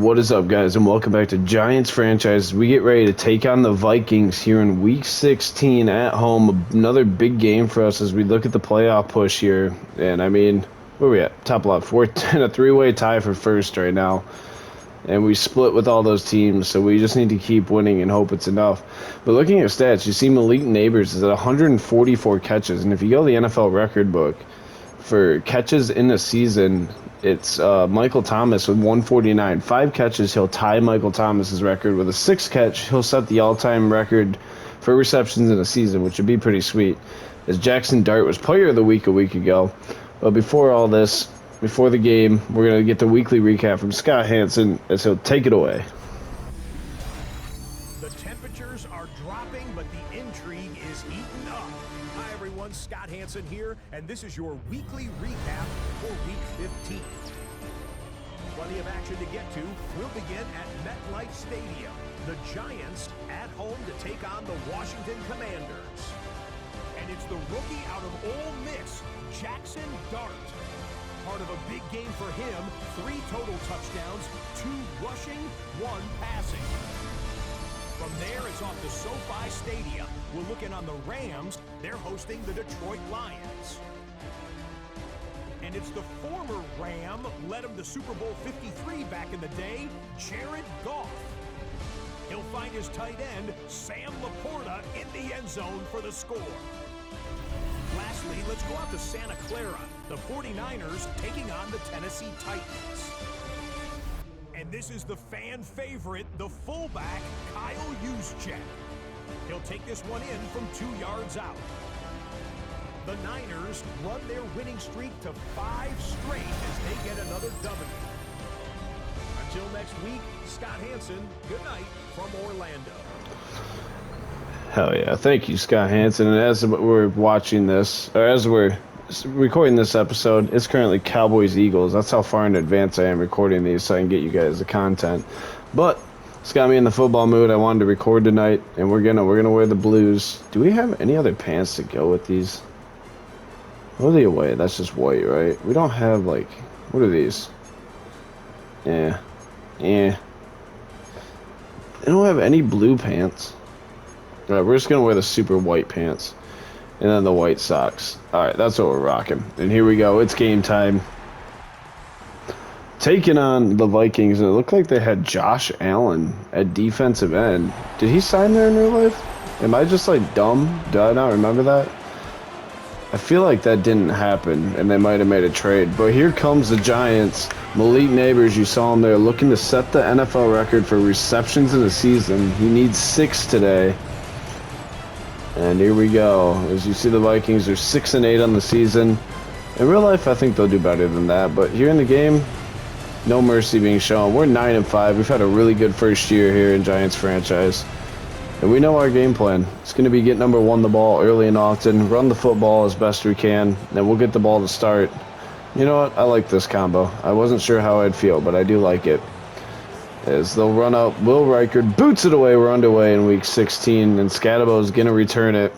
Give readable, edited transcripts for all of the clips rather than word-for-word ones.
What is up, guys, and welcome back to Giants franchise. We get ready to take on the Vikings here in Week 16 at home. Another big game for us as we look at the playoff push here. And I mean, where are we at? Top left. We're in a three-way tie for first right now. And we split with all those teams, so we just need to keep winning and hope it's enough. But looking at stats, you see Malik Nabers is at 144 catches. And if you go to the NFL record book for catches in a season, it's Michael Thomas with 149. 5 catches, he'll tie Michael Thomas's record. With a 6th catch, he'll set the all-time record for receptions in a season, which would be pretty sweet, as Jackson Dart was Player of the Week a week ago. But before all this, before the game, we're going to get the weekly recap from Scott Hansen, as he'll take it away. The temperatures are dropping, but the intrigue is heating up. Hi, everyone. Scott Hansen here, and this is your weekly recap for Week 15. Plenty of action to get to. We'll begin at MetLife Stadium. The Giants at home to take on the Washington Commanders. And it's the rookie out of Ole Miss, Jackson Dart. Part of a big game for him. 3 total touchdowns, 2 rushing, 1 passing. From there, it's off to SoFi Stadium. We're looking on the Rams. They're hosting the Detroit Lions. And it's the former Ram, led him to Super Bowl 53 back in the day, Jared Goff. He'll find his tight end, Sam Laporta, in the end zone for the score. Lastly, let's go out to Santa Clara. The 49ers taking on the Tennessee Titans. And this is the fan favorite, the fullback, Kyle Juszczyk. He'll take this one in from 2 yards out. The Niners run their winning streak to 5 straight as they get another W. Until next week, Scott Hansen, good night from Orlando. Hell yeah. Thank you, Scott Hansen. And as we're watching this, or as we're recording this episode, it's currently Cowboys-Eagles. That's how far in advance I am recording these so I can get you guys the content. But it's got me in the football mood. I wanted to record tonight, and we're gonna wear the blues. Do we have any other pants to go with these? What are they away? That's just white, right? We don't have, like, what are these? Yeah. They don't have any blue pants. All right, we're just going to wear the super white pants. And then the white socks. All right, that's what we're rocking. And here we go. It's game time. Taking on the Vikings. And it looked like they had Josh Allen at defensive end. Did he sign there in real life? Am I just, like, dumb? Do I not remember that? I feel like that didn't happen, and they might have made a trade. But here comes the Giants. Malik Nabers, you saw him there, looking to set the NFL record for receptions in a season. He needs 6 today. And here we go. As you see, the Vikings are 6-8 on the season. In real life, I think they'll do better than that. But here in the game, no mercy being shown. We're 9-5. We've had a really good first year here in Giants franchise. And we know our game plan. It's going to be get number 1 the ball early and often, run the football as best we can, and we'll get the ball to start. You know what? I like this combo. I wasn't sure how I'd feel, but I do like it. As they'll run out, Will Reichard boots it away. We're underway in Week 16, and Scadabo's going to return it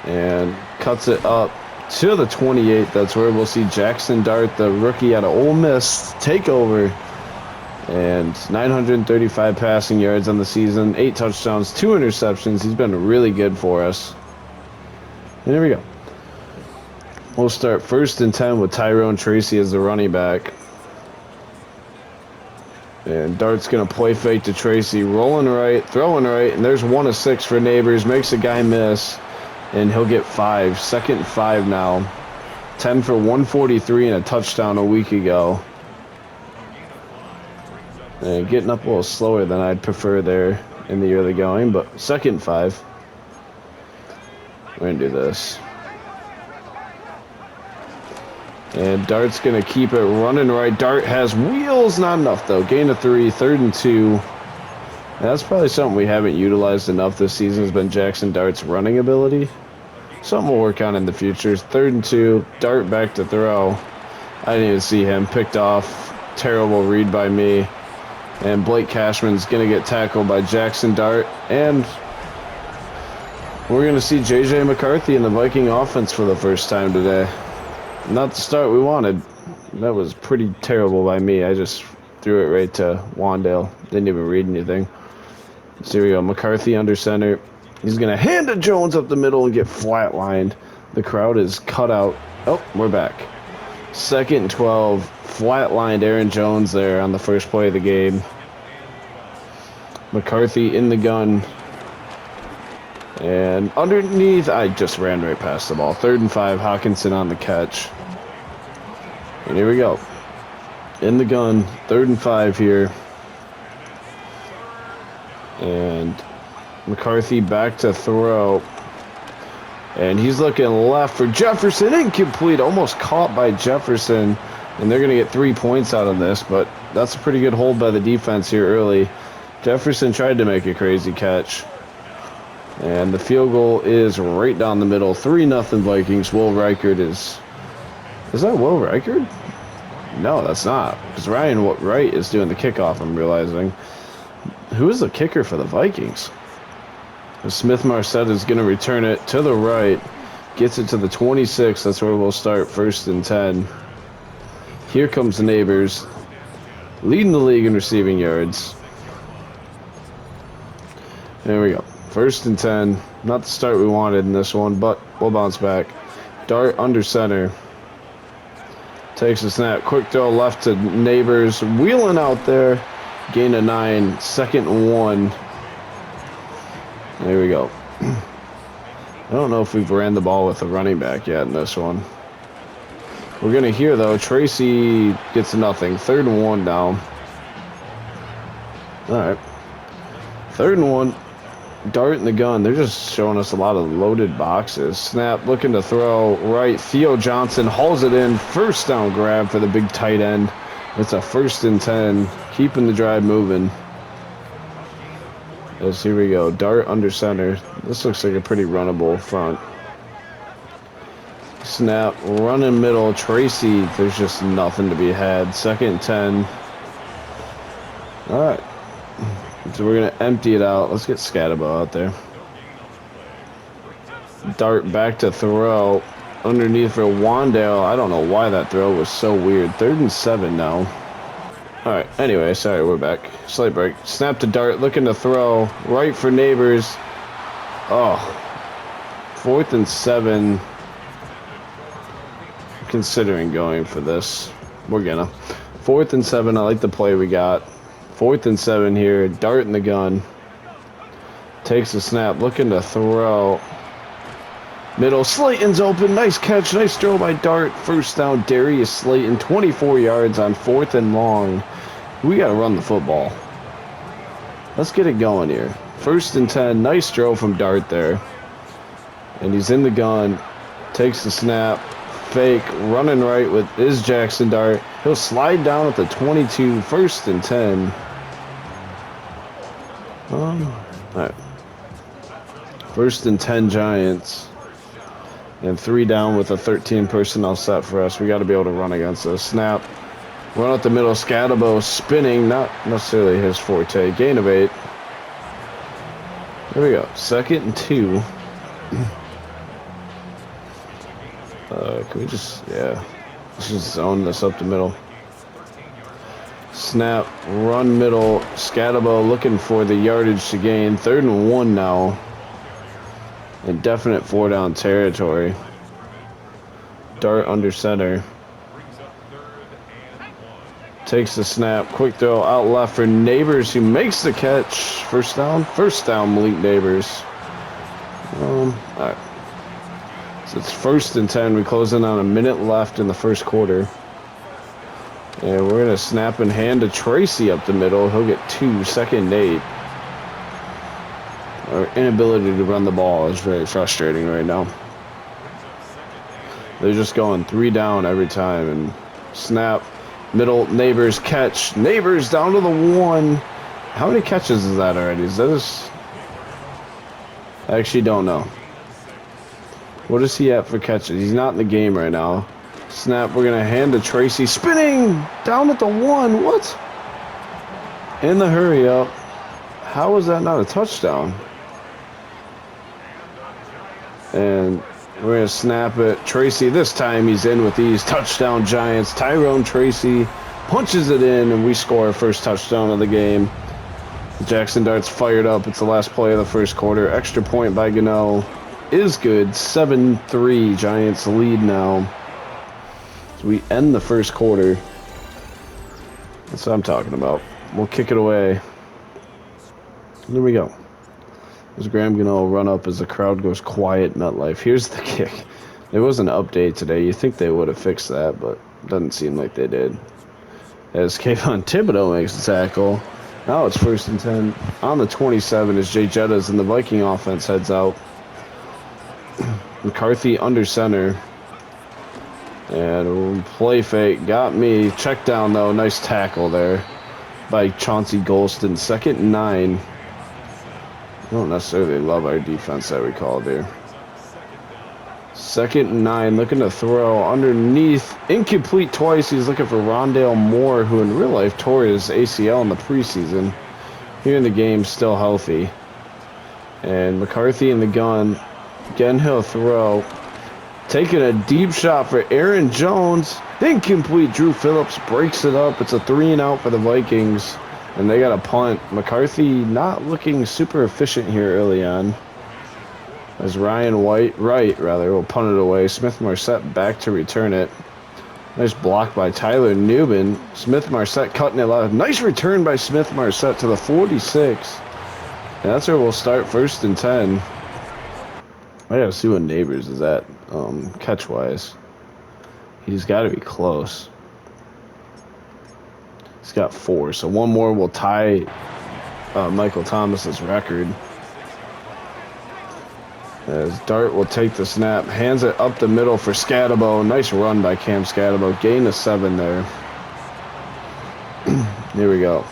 and cuts it up to the 28. That's where we'll see Jackson Dart, the rookie out of Ole Miss, take over. And 935 passing yards on the season, 8 touchdowns, 2 interceptions. He's been really good for us. And here we go. We'll start 1st and 10 with Tyrone Tracy as the running back. And Dart's going to play fake to Tracy, rolling right, throwing right, and there's 1 of 6 for Nabers. Makes a guy miss, and he'll get 5. 2nd and 5 now. 10 for 143 and a touchdown a week ago. And getting up a little slower than I'd prefer there in the early going, but 2nd and 5. We're going to do this. And Dart's going to keep it running right. Dart has wheels, not enough though. Gain of 3, 3rd and 2. And that's probably something we haven't utilized enough this season, has been Jackson Dart's running ability. Something we'll work on in the future. 3rd and 2, Dart back to throw. I didn't even see him. Picked off. Terrible read by me. And Blake Cashman's going to get tackled by Jackson Dart. And we're going to see J.J. McCarthy in the Viking offense for the first time today. Not the start we wanted. That was pretty terrible by me. I just threw it right to Wandale. Didn't even read anything. So here we go. McCarthy under center. He's going to hand to Jones up the middle and get flatlined. The crowd is cut out. Oh, we're back. 2nd and 12. Flatlined Aaron Jones there on the first play of the game. McCarthy in the gun. And underneath, I just ran right past the ball. 3rd and 5. Hawkinson on the catch. And here we go. In the gun. 3rd and 5 here. And McCarthy back to throw. And he's looking left for Jefferson. Incomplete. Almost caught by Jefferson. And they're going to get 3 points out of this. But that's a pretty good hold by the defense here early. Jefferson tried to make a crazy catch. And the field goal is right down the middle. 3-0 Vikings. Will Reichard is... Is that Will Reichard? No, that's not. Because Ryan Wright is doing the kickoff, I'm realizing. Who is the kicker for the Vikings? Smith Marset is going to return it to the right. Gets it to the 26. That's where we'll start 1st and 10. Here comes the Nabers. Leading the league in receiving yards. There we go. 1st and 10. Not the start we wanted in this one, but we'll bounce back. Dart under center. Takes a snap. Quick throw left to Nabers. Wheeling out there. Gain of 9. 2nd and 1. There we go. I don't know if we've ran the ball with a running back yet in this one. We're going to hear, though, Tracy gets nothing. 3rd and 1 now. All right. 3rd and 1. Dart in the gun. They're just showing us a lot of loaded boxes. Snap, looking to throw right. Theo Johnson hauls it in. 1st down grab for the big tight end. It's a 1st and 10. Keeping the drive moving. As here we go. Dart under center. This looks like a pretty runnable front. Snap, running middle. Tracy, there's just nothing to be had. 2nd and 10. All right. So we're going to empty it out. Let's get Scatabo out there. Dart back to throw. Underneath for Wandale. I don't know why that throw was so weird. 3rd and 7 now. All right. Anyway, sorry, we're back. Slight break. Snap to Dart. Looking to throw. Right for Nabers. Oh. 4th and 7. Considering going for this. We're going to. 4th and 7. I like the play we got. 4th and 7 here. Dart in the gun. Takes a snap. Looking to throw. Middle. Slayton's open. Nice catch. Nice throw by Dart. 1st down. Darius Slayton. 24 yards on 4th and long. We got to run the football. Let's get it going here. 1st and 10. Nice throw from Dart there. And he's in the gun. Takes the snap. Fake. Running right with is Jackson Dart. He'll slide down at the 22. 1st and 10. All right. 1st and 10 Giants. And 3 down with a 13 personnel set for us. We got to be able to run against this. Snap. Run out the middle. Scatabo spinning. Not necessarily his forte. Gain of 8. There we go. 2nd and 2. Can we just, yeah. Let's just zone this up the middle. Snap. Run middle. Scatabo looking for the yardage to gain. 3rd and 1 now. In definite 4-down territory. Dart under center. Takes the snap. Quick throw out left for Nabers, who makes the catch. 1st down. 1st down, Malik Nabers. All right. So it's 1st and 10. We close in on a minute left in the 1st quarter. And we're going to snap and hand to Tracy up the middle. He'll get 2. 2nd and 8. Our inability to run the ball is very frustrating right now. They're just going 3 down every time. And snap, middle, Nabers catch. Nabers down to the 1. How many catches is that already? Is that just... I actually don't know. What is he at for catches? He's not in the game right now. Snap, we're going to hand to Tracy. Spinning! Down at the 1. What? In the hurry up. How is that not a touchdown? And we're going to snap it. Tracy, this time he's in with these. Touchdown Giants. Tyrone Tracy punches it in, and we score our first touchdown of the game. Jackson Dart's fired up. It's the last play of the first quarter. Extra point by Gano is good. 7-3 Giants lead now. So we end the first quarter. That's what I'm talking about. We'll kick it away. There we go. As Graham Gano run up as the crowd goes quiet. MetLife. Here's the kick. There was an update today. You think they would have fixed that, but doesn't seem like they did. As Kayvon Thibodeau makes the tackle. Now it's 1st and 10 on the 27 as Jay Jettas and the Viking offense heads out. McCarthy under center. And play fake. Got me. Check down, though. Nice tackle there by Chauncey Golston. 2nd and 9. I don't necessarily love our defense that we called there. 2nd and 9. Looking to throw underneath. Incomplete twice. He's looking for Rondale Moore, who in real life tore his ACL in the preseason. Here in the game, still healthy. And McCarthy in the gun. Again, he'll throw. Taking a deep shot for Aaron Jones. Incomplete. Drew Phillips breaks it up. It's a 3-and-out for the Vikings. And they got a punt. McCarthy not looking super efficient here early on. As Ryan Wright will punt it away. Smith-Marset back to return it. Nice block by Tyler Newman. Smith-Marset cutting it left. Nice return by Smith-Marset to the 46. And that's where we'll start 1st and 10. I gotta see what Nabers is at, catch-wise. He's got to be close. He's got 4, so one more will tie Michael Thomas's record. As Dart will take the snap, hands it up the middle for Scatabo. Nice run by Cam Scatabo. Gain of 7 there. Here we go.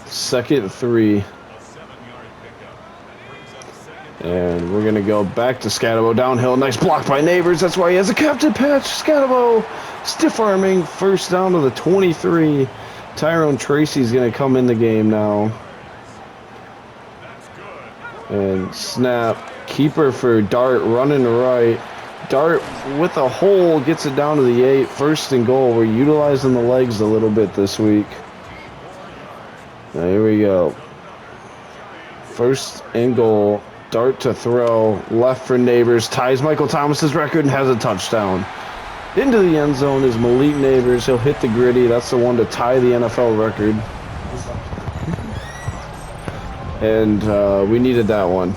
2nd and 3. And we're going to go back to Scatabo downhill. Nice block by Nabers. That's why he has a captain patch. Scatabo stiff arming. 1st down to the 23. Tyrone Tracy's going to come in the game now. And snap. Keeper for Dart running right. Dart with a hole gets it down to the 8. 1st and goal. We're utilizing the legs a little bit this week. Now here we go. 1st and goal. Dart to throw, left for Nabers, ties Michael Thomas's record and has a touchdown. Into the end zone is Malik Nabers. He'll hit the gritty. That's the one to tie the NFL record. And we needed that one.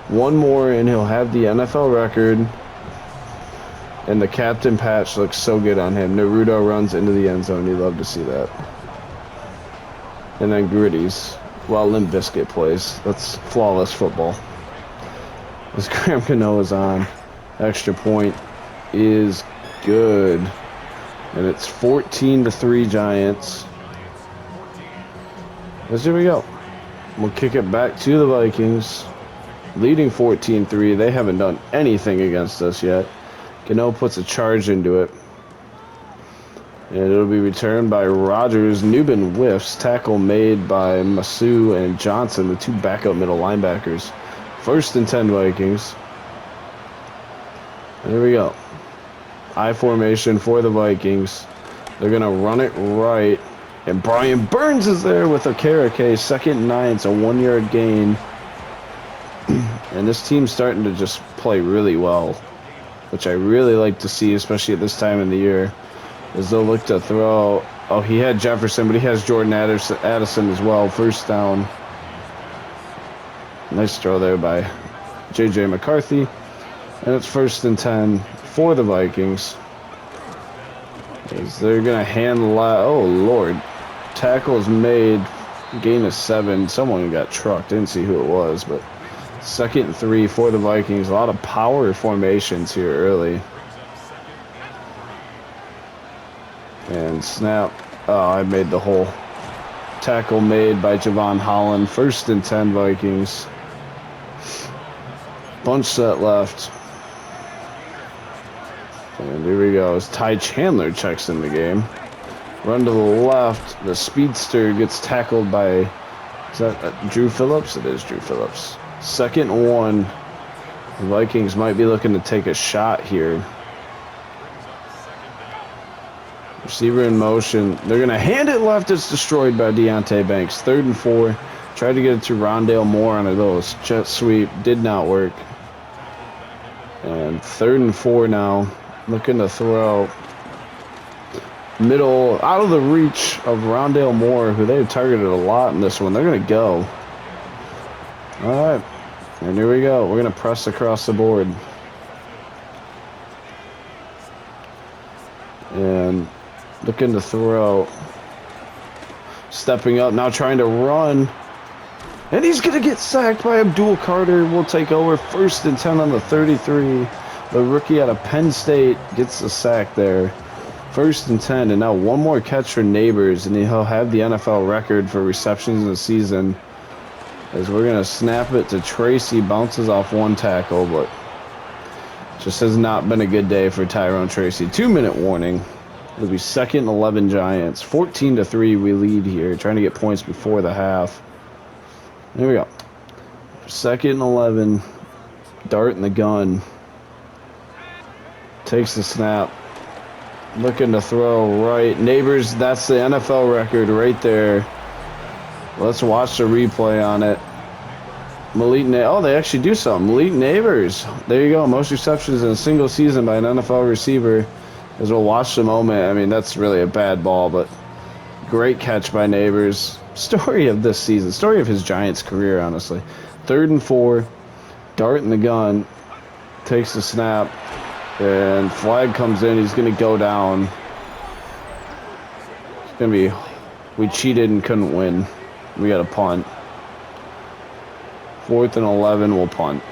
One more and he'll have the NFL record. And the captain patch looks so good on him. Naruto runs into the end zone. You love to see that. And then gritties. While Limp Bizkit plays. That's flawless football. As Graham Cano is on. Extra point is good. And it's 14-3 Giants. As here we go. We'll kick it back to the Vikings. Leading 14-3. They haven't done anything against us yet. Cano puts a charge into it. And it'll be returned by Rogers. Newman whiffs. Tackle made by Masu and Johnson, the 2 backup middle linebackers. 1st and 10 Vikings. There we go. I formation for the Vikings. They're going to run it right. And Brian Burns is there with a Karake. 2nd and 9. It's a 1-yard gain. And this team's starting to just play really well, which I really like to see, especially at this time of the year. As they'll look to throw. Oh, he had Jefferson, but he has Jordan Addison as well. 1st down. Nice throw there by J.J. McCarthy. And it's 1st and 10 for the Vikings. As they're going to hand oh, Lord. Tackles made. Gain of 7. Someone got trucked. Didn't see who it was, but 2nd and 3 for the Vikings. A lot of power formations here early. And snap. Oh, I made the hole. Tackle made by Javon Holland. 1st and 10 Vikings. Bunch set left. And here we go. As Ty Chandler checks in the game. Run to the left. The speedster gets tackled by... Is that Drew Phillips? It is Drew Phillips. 2nd and 1. The Vikings might be looking to take a shot here. Receiver in motion. They're going to hand it left. It's destroyed by Deontay Banks. 3rd and 4. Tried to get it to Rondale Moore on a little jet sweep. Did not work. And 3rd and 4 now. Looking to throw. Middle, out of the reach of Rondale Moore, who they've targeted a lot in this one. They're going to go. All right. And here we go. We're going to press across the board. And looking to throw. Stepping up, now trying to run. And he's going to get sacked by Abdul Carter. We'll take over 1st and 10 on the 33. The rookie out of Penn State gets the sack there. 1st and 10, and now one more catch for Nabers, and he'll have the NFL record for receptions in the season. As we're going to snap it to Tracy, bounces off one tackle, but just has not been a good day for Tyrone Tracy. 2-minute warning. It'll be 2nd and 11 Giants. 14-3 we lead here, trying to get points before the half. Here we go. 2nd and 11. Dart in the gun. Takes the snap. Looking to throw right. Nabers, that's the NFL record right there. Let's watch the replay on it. Malik oh, they actually do something. Malik Nabers. There you go. Most receptions in a single season by an NFL receiver. As we'll watch the moment. I mean, that's really a bad ball, but great catch by Nabers. Story of this season. Story of his Giants career, honestly. 3rd and 4. Dart in the gun. Takes the snap. And flag comes in. He's going to go down. It's going to be, we cheated and couldn't win. We got a punt. 4th and 11, we'll punt.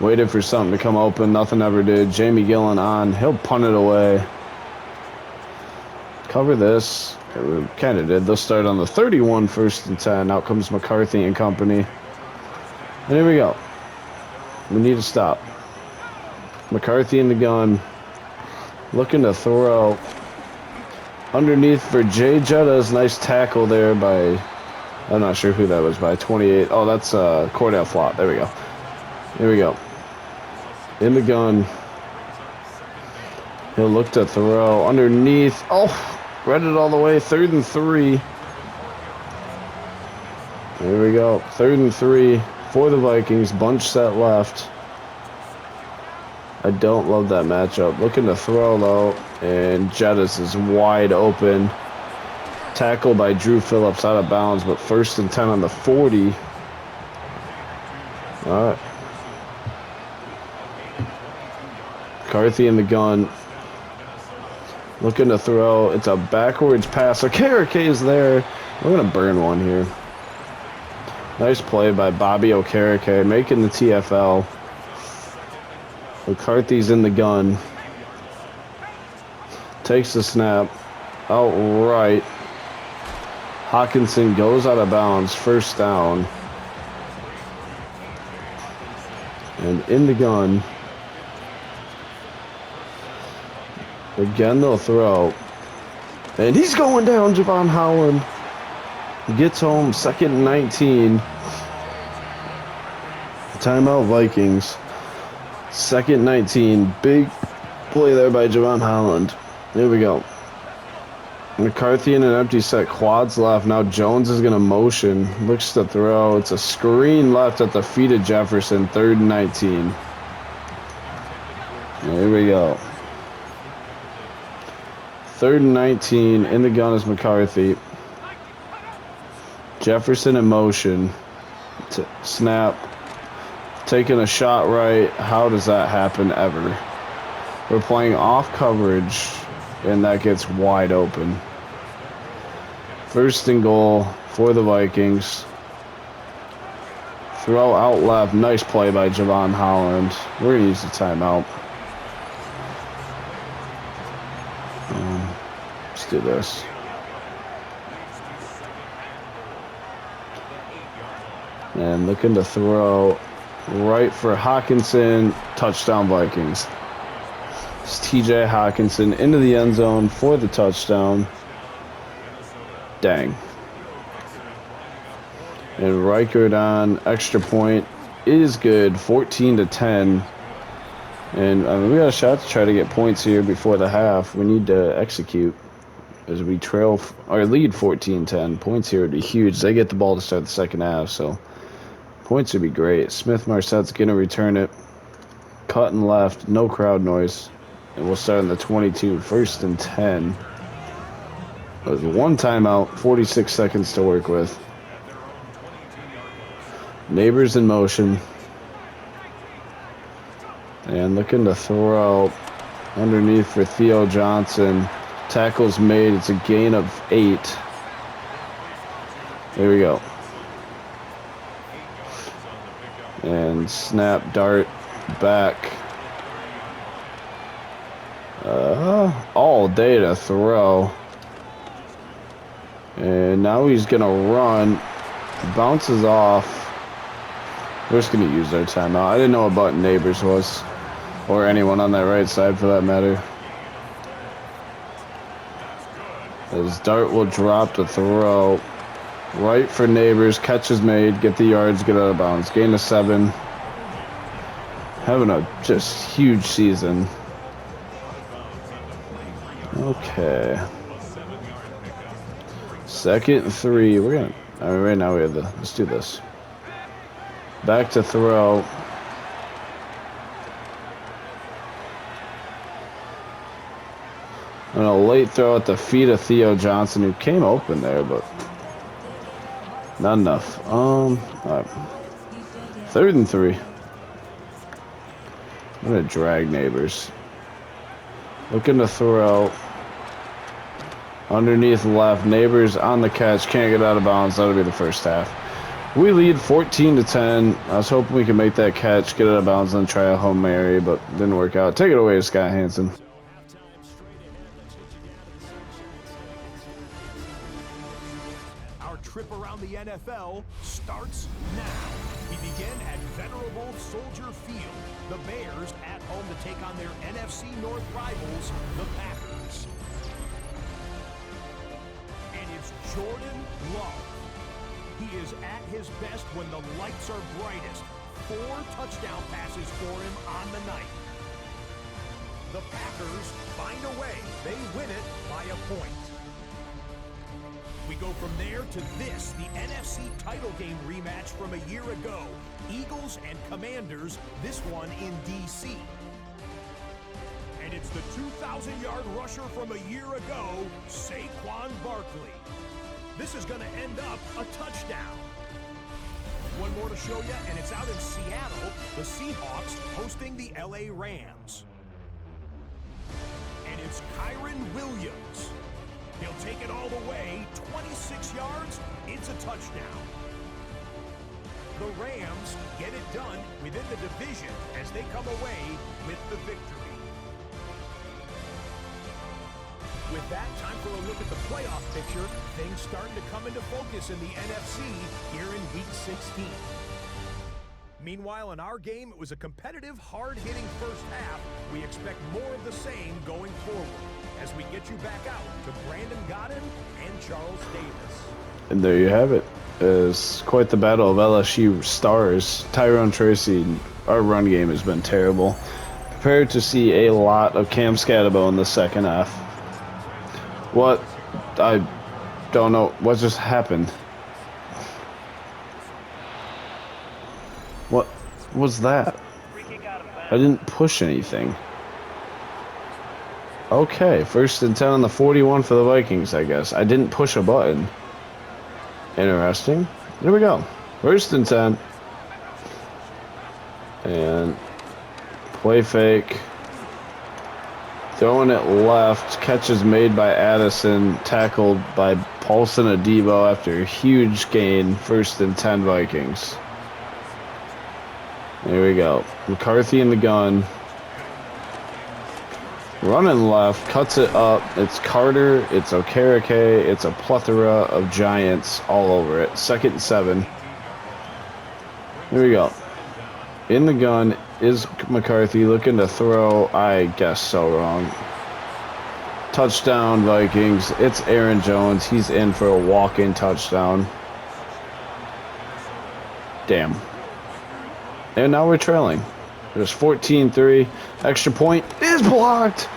Waited for something to come open. Nothing ever did. Jamie Gillen on. He'll punt it away. Cover this. We kind of did. They'll start on the 31, 1st and 10. Out comes McCarthy and company. And here we go. We need to stop. McCarthy in the gun. Looking to throw. Underneath for Jay Jettas. Nice tackle there by, I'm not sure who that was, by 28. Oh, that's Cordell Flott. There we go. Here we go. In the gun. He'll look to throw. Underneath. Oh, read it all the way. 3rd and 3. There we go. 3rd and 3 for the Vikings. Bunch set left. I don't love that matchup. Looking to throw, though, and Jettis is wide open. Tackle by Drew Phillips out of bounds, but 1st and 10 on the 40. All right. McCarthy in the gun. Looking to throw. It's a backwards pass. Okereke is there. We're going to burn one here. Nice play by Bobby Okereke, making the TFL. McCarthy's in the gun. Takes the snap. Outright. Hawkinson goes out of bounds. 1st down. And in the gun. Again, they'll throw. And he's going down, Javon Holland. He gets home. 2nd and 19. Timeout Vikings. 2nd 19. Big play there by Javon Holland. Here we go. McCarthy in an empty set. Quads left. Now Jones is going to motion. Looks to throw. It's a screen left at the feet of Jefferson. 3rd and 19. Here we go. 3rd and 19. In the gun is McCarthy. Jefferson in motion. Snap. Taking a shot right. How does that happen ever? We're playing off coverage, and that gets wide open. 1st and goal for the Vikings. Throw out left. Nice play by Javon Holland. We're going to use the timeout. Let's do this. And looking to throw right for Hawkinson. Touchdown Vikings. It's TJ Hawkinson into the end zone for the touchdown. Dang. And Reichert on extra point is good. 14-10. And I mean, we got a shot to try to get points here before the half. We need to execute as we trail or lead 14-10. Points here would be huge. They get the ball to start the second half, so points would be great. Smith Marsette's going to return it. Cut and left, no crowd noise. And we'll start in the 22, 1st and 10. There's one timeout, 46 seconds to work with. Nabers in motion. And looking to throw underneath for Theo Johnson. Tackle's made. It's a gain of 8. There we go. And snap, dart, back. All day to throw. And now he's going to run. Bounces off. We're just going to use our timeout. I didn't know what button Nabers was. Or anyone on that right side for that matter. As dart will drop to throw. Right for Nabers. Catch is made. Get the yards. Get out of bounds. Gain of 7. Having a just huge season. Okay. 2nd and 3. We're going to... I mean, right now we have the... Let's do this. Back to throw. And a late throw at the feet of Theo Johnson, who came open there, but not enough. All right. 3rd and 3. I'm gonna drag Nabers. Looking to throw. Underneath left. Nabers on the catch. Can't get out of bounds. That'll be the first half. We lead 14-10. I was hoping we could make that catch, get out of bounds, and try a Hail Mary, but didn't work out. Take it away, Scott Hansen. Our trip around the NFL starts now. We begin at venerable Soldier Field. The Bears at home to take on their NFC North rivals, the Packers. And it's Jordan Love. He is at his best when the lights are brightest. 4 touchdown passes for him on the night. The Packers find a way. They win it by a point. We go from there to this, the NFC title game rematch from a year ago. Eagles and Commanders, this one in D.C. And it's the 2,000-yard rusher from a year ago, Saquon Barkley. This is going to end up a touchdown. One more to show you, and it's out in Seattle, the Seahawks hosting the L.A. Rams. And it's Kyron Williams. He'll take it all the way, 26 yards, it's a touchdown. The Rams get it done within the division as they come away with the victory. With that, time for a look at the playoff picture. Things starting to come into focus in the NFC here in Week 16. Meanwhile, in our game, it was a competitive, hard-hitting first half. We expect more of the same going forward as we get you back out to Brandon Godden and Charles Davis. And there you have it. It's quite the battle of LSU stars. Tyrone Tracy, our run game has been terrible. Prepared to see a lot of Cam Scatterbo in the second half. What? I don't know. What just happened? What was that? I didn't push anything. Okay, 1st and 10 on the 41 for the Vikings, I guess. I didn't push a button. Interesting. There we go. 1st and 10. And play fake. Throwing it left. Catch is made by Addison. Tackled by Paulson Adebo after a huge gain. 1st and 10 Vikings. There we go. McCarthy in the gun. Running left, cuts it up. It's Carter, it's Okereke, it's a plethora of Giants all over it. 2nd and 7. Here we go. In the gun is McCarthy looking to throw. I guess so wrong. Touchdown Vikings. It's Aaron Jones. He's in for a walk-in touchdown. Damn. And now we're trailing. There's 14-3. Extra point is blocked.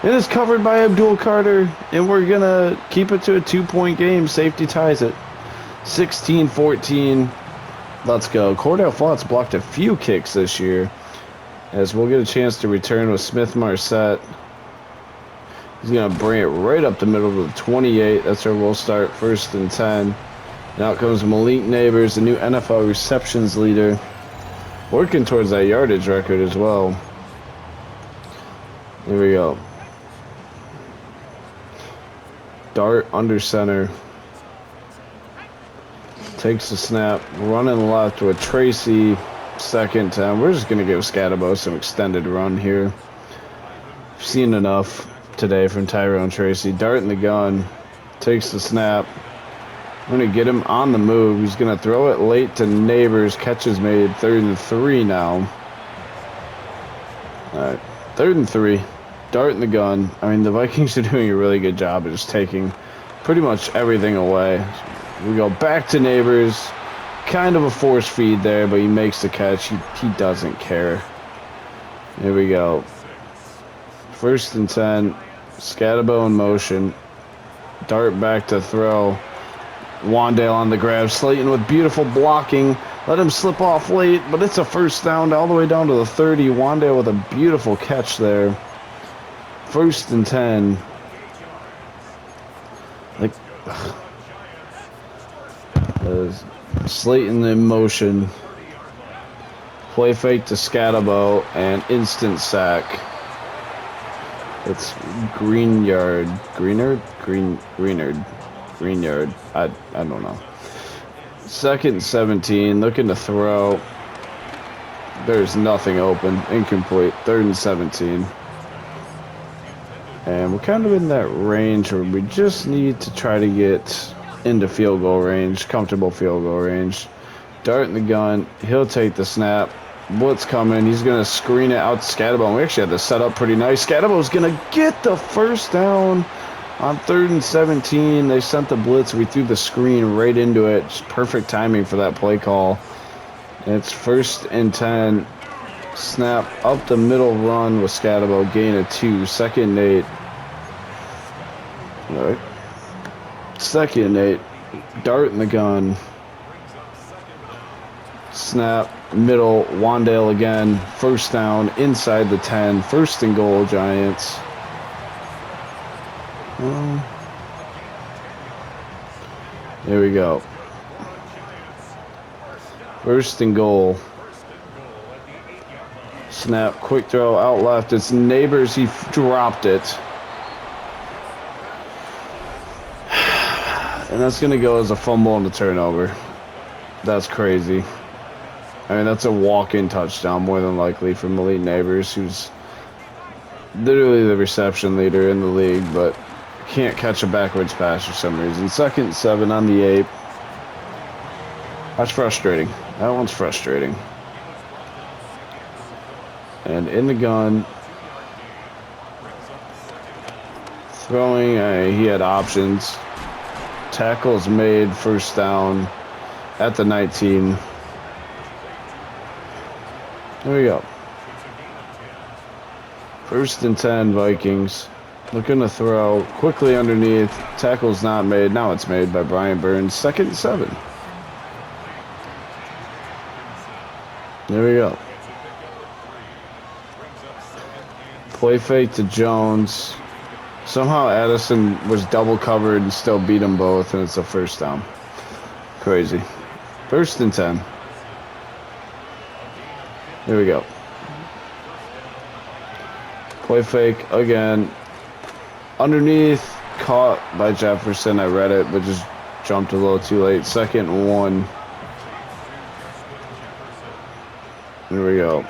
It is covered by Abdul Carter, and we're going to keep it to a 2-point game. Safety ties it. 16-14. Let's go. Cordell Flot's blocked a few kicks this year, as we'll get a chance to return with Smith Marset. He's going to bring it right up the middle to the 28. That's where we'll start, 1st and 10. Now comes Malik Nabers, the new NFL receptions leader, working towards that yardage record as well. Here we go. Dart under center. Takes the snap, running left with Tracy, 2nd 10. We're just going to give Scatabo some extended run here. Seen enough today from Tyrone Tracy. Dart in the gun, takes the snap. I'm going to get him on the move. He's going to throw it late to Nabers. Catch is made. 3rd and 3 now. All right, 3rd and 3. Dart in the gun. I mean, the Vikings are doing a really good job of just taking pretty much everything away. We go back to Nabers. Kind of a force feed there, but he makes the catch. He doesn't care. Here we go. 1st and 10. Scatabo in motion. Dart back to throw. Wandale on the grab. Slayton with beautiful blocking. Let him slip off late, but it's a 1st down all the way down to the 30. Wandale with a beautiful catch there. 1st and 10. Like, Slayton in motion. Play fake to Scatabo and instant sack. It's Greenyard. Greenyard. I don't know. 2nd and 17. Looking to throw. There's nothing open. Incomplete. 3rd and 17. And we're kind of in that range where we just need to try to get into field goal range, comfortable field goal range. Dart in the gun. He'll take the snap. Blitz coming. He's going to screen it out to Scatabo. And we actually had this set up pretty nice. Scatabo's going to get the 1st down on 3rd and 17. They sent the blitz. We threw the screen right into it. Just perfect timing for that play call. And it's 1st and 10. Snap up the middle run with Scatabo. Gain of 2. 2nd and 8. All right. 2nd and 8. Dart in the gun. Snap. Middle. Wandale again. 1st down. Inside the 10. 1st and goal, Giants. There we go. 1st and goal. Snap, quick throw out left. It's Nabers. He dropped it. And that's going to go as a fumble and a turnover. That's crazy. I mean, that's a walk-in touchdown more than likely for Malik Nabers, who's literally the reception leader in the league, but can't catch a backwards pass for some reason. 2nd and 7 on the 8. That's frustrating. That one's frustrating. And in the gun. Throwing. He had options. Tackles made. 1st down at the 19. There we go. 1st and 10 Vikings. Looking to throw quickly underneath. Tackle's not made. Now it's made by Brian Burns. 2nd and 7. There we go. Play fake to Jones. Somehow Addison was double covered and still beat them both, and it's a 1st down. Crazy. 1st and 10. Here we go. Play fake again. Underneath, caught by Jefferson. I read it, but just jumped a little too late. 2nd and 1. Here we go.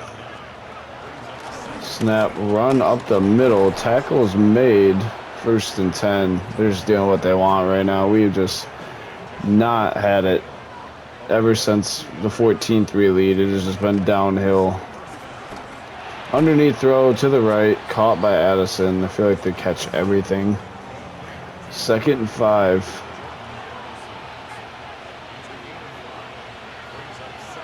Snap, run up the middle. Tackles made. 1st and 10. They're just doing what they want right now. We've just not had it ever since the 14-3 lead. It has just been downhill. Underneath throw to the right. Caught by Addison. I feel like they catch everything. 2nd and 5.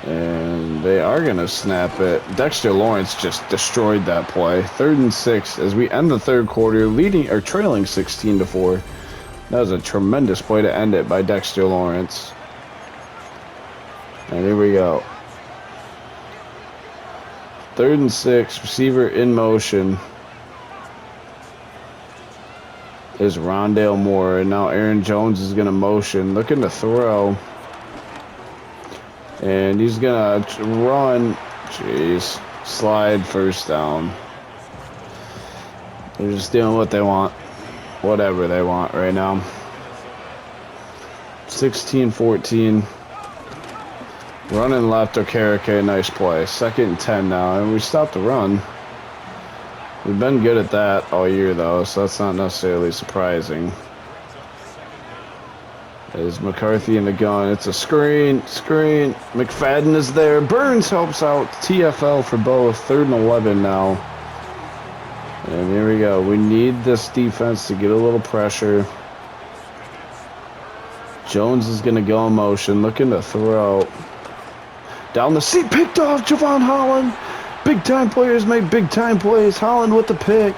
And they are are going to snap it. Dexter Lawrence just destroyed that play. 3rd and 6 as we end the third quarter, leading or trailing 16-4. That was a tremendous play to end it by Dexter Lawrence. And here we go. 3rd and 6, receiver in motion is Rondale Moore. And now Aaron Jones is going to motion, looking to throw. And he's going to run. Jeez. Slide, first down. They're just doing what they want. Whatever they want right now. 16-14. Running left, Okereke, nice play. 2nd and 10 now, and we stopped the run. We've been good at that all year, though, so that's not necessarily surprising. There's McCarthy in the gun. It's a screen. McFadden is there. Burns helps out. TFL for both. 3rd and 11 now. And here we go. We need this defense to get a little pressure. Jones is going to go in motion, looking to throw. Down the seat, picked off Javon Holland. Big-time players make big-time plays. Holland with the pick.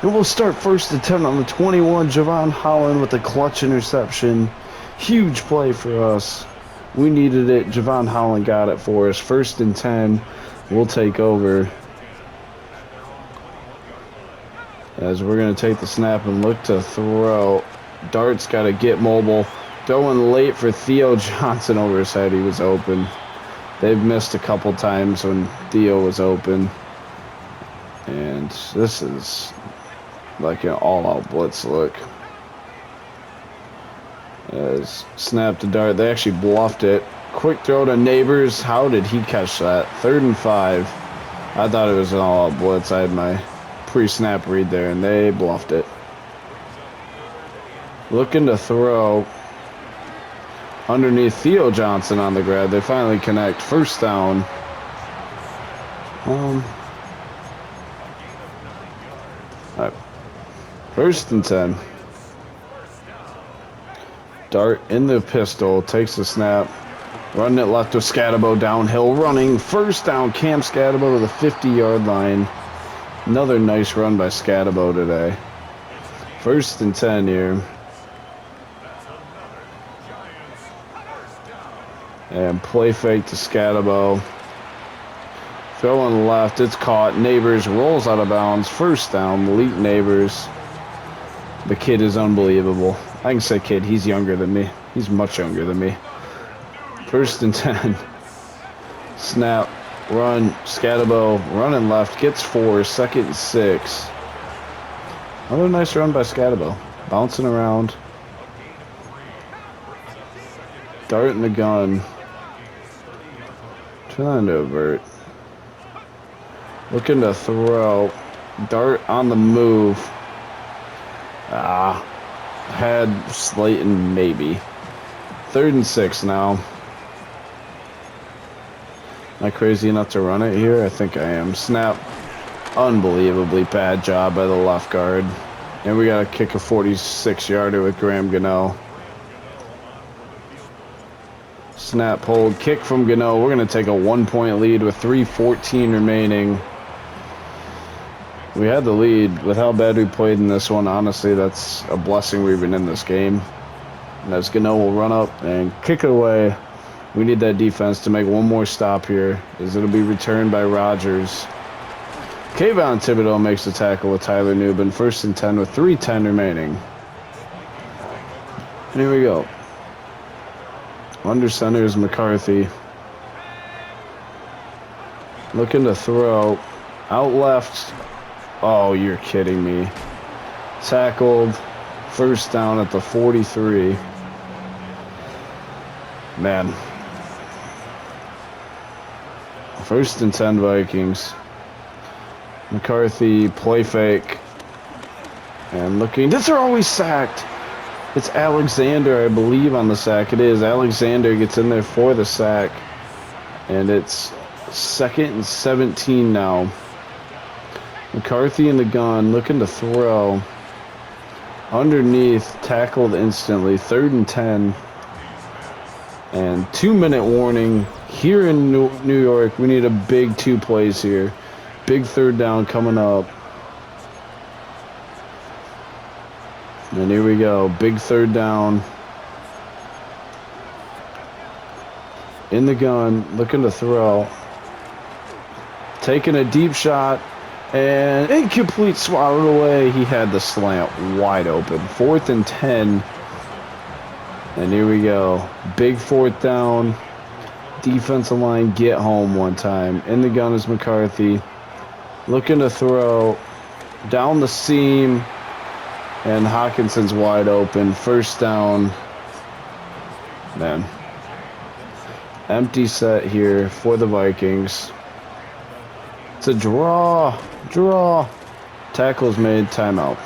And we'll start 1st and 10 on the 21. Javon Holland with the clutch interception. Huge play for us. We needed it. Javon Holland got it for us. 1st and 10. We'll take over. As we're going to take the snap and look to throw. Dart's got to get mobile. Throwing late for Theo Johnson over his head. He was open. They've missed a couple times when Theo was open. And this is like an all-out blitz look. As snap to Dart. They actually bluffed it. Quick throw to Nabers. How did he catch that? 3rd and 5. I thought it was an all-out blitz. I had my pre-snap read there, and they bluffed it. Looking to throw. Underneath Theo Johnson on the grab. They finally connect. 1st down. 1st and 10. Dart in the pistol. Takes the snap. Running it left to Scatabo downhill. Running. 1st down. Cam Scatabo to the 50-yard line. Another nice run by Scatabo today. 1st and 10 here. And play fake to Scatabo. Throwing left, it's caught. Nabers rolls out of bounds. 1st down, Malik Nabers. The kid is unbelievable. I can say kid, he's younger than me. He's much younger than me. 1st and 10. Snap, run, Scatabo, running left, gets 4, 2nd and 6. Another nice run by Scatabo. Bouncing around. Dart in the gun. Trying to avert. Looking to throw. Dart on the move. Had Slayton maybe. 3rd and 6 now. Am I crazy enough to run it here? I think I am. Snap. Unbelievably bad job by the left guard. And we got to kick a 46-yarder with Graham Gano. Snap, hold, kick from Gano. We're going to take a 1-point lead with 3:14 remaining. We had the lead. With how bad we played in this one, honestly, that's a blessing we've been in this game. And as Gano will run up and kick it away, we need that defense to make one more stop here, as it'll be returned by Rodgers. Kayvon Thibodeau makes the tackle with Tyler Nubin. 1st and 10 with 3:10 remaining. And here we go. Under center is McCarthy. Looking to throw. Out left. Oh, you're kidding me. Tackled. 1st down at the 43. Man. 1st and 10 Vikings. McCarthy, play fake. And looking. They're always sacked. It's Alexander, I believe, on the sack. It is. Alexander gets in there for the sack. And it's 2nd and 17 now. McCarthy in the gun, looking to throw. Underneath, tackled instantly. 3rd and 10. And 2-minute warning here in New York. We need a big 2 plays here. Big 3rd down coming up. And here we go. Big 3rd down. In the gun. Looking to throw. Taking a deep shot. And incomplete, swatted away. He had the slant wide open. 4th and 10. And here we go. Big 4th down. Defensive line get home one time. In the gun is McCarthy. Looking to throw. Down the seam. And Hawkinson's wide open. 1st down. Man. Empty set here for the Vikings. It's a draw. Draw. Tackle's made. Timeout.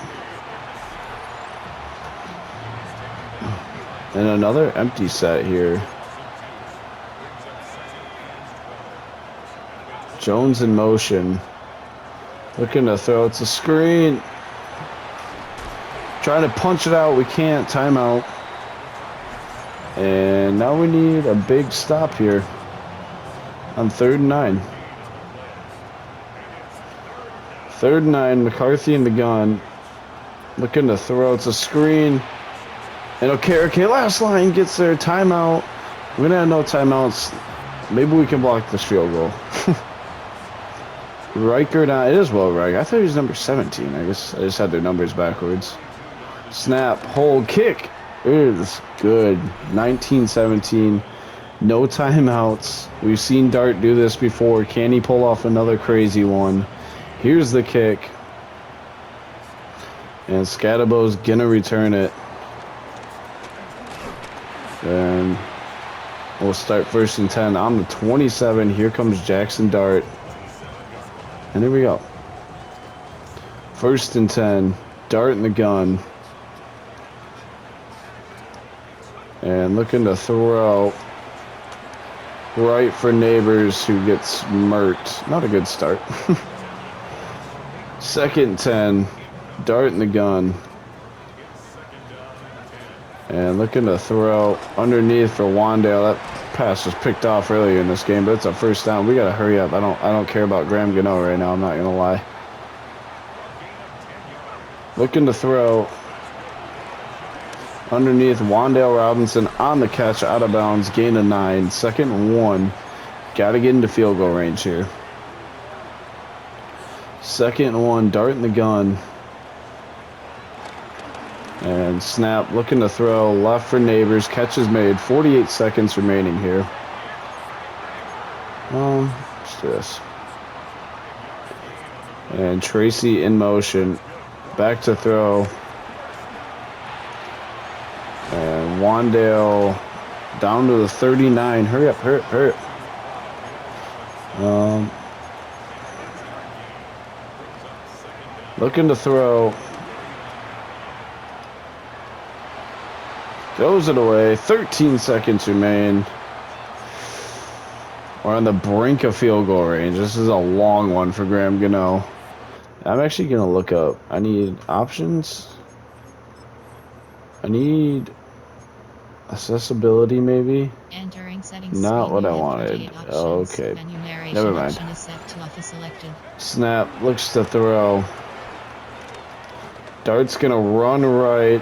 And another empty set here. Jones in motion. Looking to throw. It's a screen. Trying to punch it out. We can't. Timeout. And now we need a big stop here on 3rd and 9. 3rd and 9. McCarthy in the gun. Looking to throw. It's a screen. And okay, last line gets there. Timeout. We're going to have no timeouts. Maybe we can block this field goal. Riker down. It is Will Riker. I thought he was number 17. I guess I just had their numbers backwards. Snap. Hold. Kick. It is good. 19-17. No timeouts. We've seen Dart do this before. Can he pull off another crazy one? Here's the kick. And Scadabo's going to return it. And we'll start 1st and 10 on the 27. Here comes Jackson Dart. And here we go. 1st and 10. Dart in the gun. And looking to throw right for Nabers, who gets murked. Not a good start. 2nd and 10. Dart in the gun. And looking to throw underneath for Wandale. That pass was picked off earlier in this game, but it's a 1st down. We gotta hurry up. I don't care about Graham Gano right now. I'm not gonna lie. Looking to throw underneath. Wandale Robinson on the catch, out of bounds, gain of 9. 2nd and 1. Gotta get into field goal range here. 2nd and 1. Dart in the gun. And snap, looking to throw, left for Nabers, catch is made, 48 seconds remaining here. Let's do this. And Tracy in motion, back to throw. And Wandale down to the 39, hurry up. Looking to throw. Throws it away. 13 seconds remain. We're on the brink of field goal range. This is a long one for Graham Gano. I'm actually going to look up. I need options. I need accessibility maybe. Entering settings. Not what I wanted. Okay. Never mind. Snap. Looks to throw. Dart's going to run right.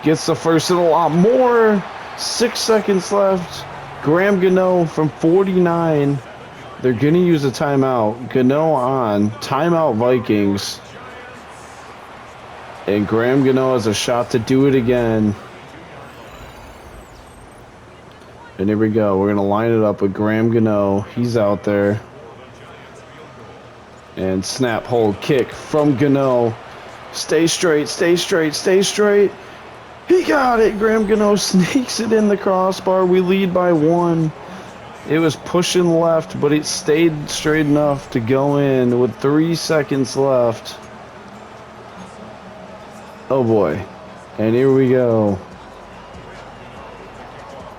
Gets the 1st and a lot more. 6 seconds left. Graham Gano from 49. They're going to use a timeout. Gano on. Timeout Vikings. And Graham Gano has a shot to do it again. And here we go. We're going to line it up with Graham Gano. He's out there. And snap, hold, kick from Gano. Stay straight. He got it. Graham Gano sneaks it in the crossbar. We lead by 1. It was pushing left, but it stayed straight enough to go in with 3 seconds left. Oh boy. And here we go.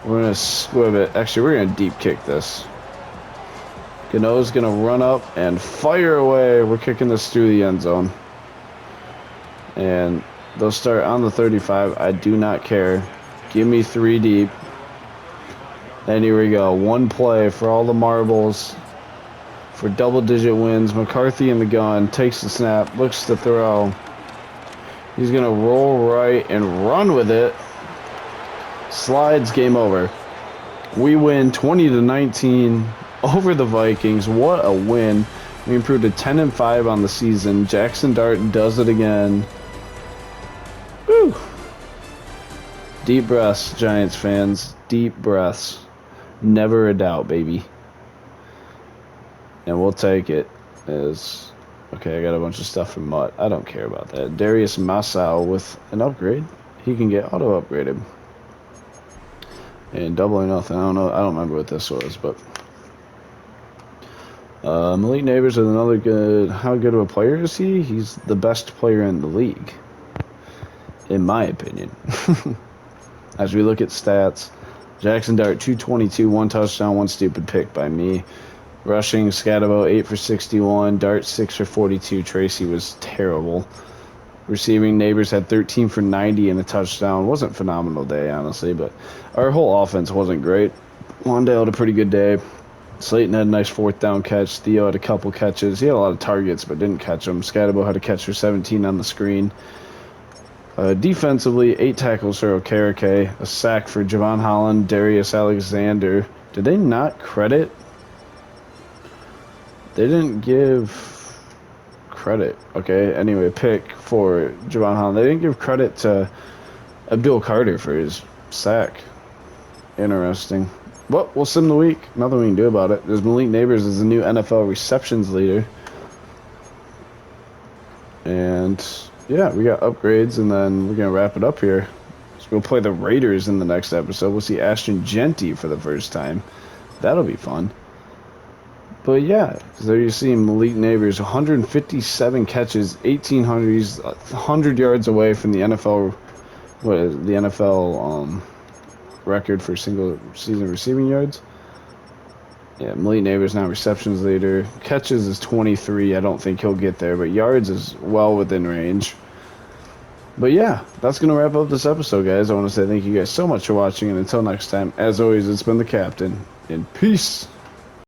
We're going to squib it. Actually, we're going to deep kick this. Gano's going to run up and fire away. We're kicking this through the end zone. And they'll start on the 35. I do not care. Give me 3 deep. And here we go. One play for all the marbles. For double-digit wins. McCarthy in the gun. Takes the snap. Looks to throw. He's going to roll right and run with it. Slides. Game over. We win 20-19 over the Vikings. What a win. We improved to 10-5 on the season. Jackson Dart does it again. Woo! Deep breaths, Giants fans. Deep breaths. Never a doubt, baby. And we'll take it as... Okay, I got a bunch of stuff from Mutt. I don't care about that. Darius Massau with an upgrade. He can get auto-upgraded. And double or nothing. I don't know. I don't remember what this was, but... Malik Nabers is another good... How good of a player is he? He's the best player in the league. In my opinion. As we look at stats, Jackson Dart, 222, 1 touchdown, 1 stupid pick by me. Rushing, Scatabo, 8 for 61, Dart, 6 for 42. Tracy was terrible. Receiving, Nabers had 13 for 90 and a touchdown. Wasn't a phenomenal day, honestly, but our whole offense wasn't great. Wandale had a pretty good day. Slayton had a nice 4th down catch. Theo had a couple catches. He had a lot of targets, but didn't catch them. Scatabo had a catch for 17 on the screen. Defensively, 8 tackles for Okereke, a sack for Javon Holland, Darius Alexander. Did they not credit? They didn't give credit. Okay, anyway, pick for Javon Holland. They didn't give credit to Abdul Carter for his sack. Interesting. Well, we'll sim the week. Nothing we can do about it. There's Malik Nabers as the new NFL receptions leader. And... yeah, we got upgrades, and then we're going to wrap it up here. So we'll play the Raiders in the next episode. We'll see Ashton Genty for the first time. That'll be fun. But yeah, so there you see Malik Nabers, 157 catches, 1,800. He's 100 yards away from the NFL, what is it, the NFL record for single season receiving yards. Yeah, Malik Nabers now receptions leader. Catches is 23. I don't think he'll get there, but yards is well within range. But yeah, that's going to wrap up this episode, guys. I want to say thank you guys so much for watching, and until next time, as always, it's been the Captain, and peace.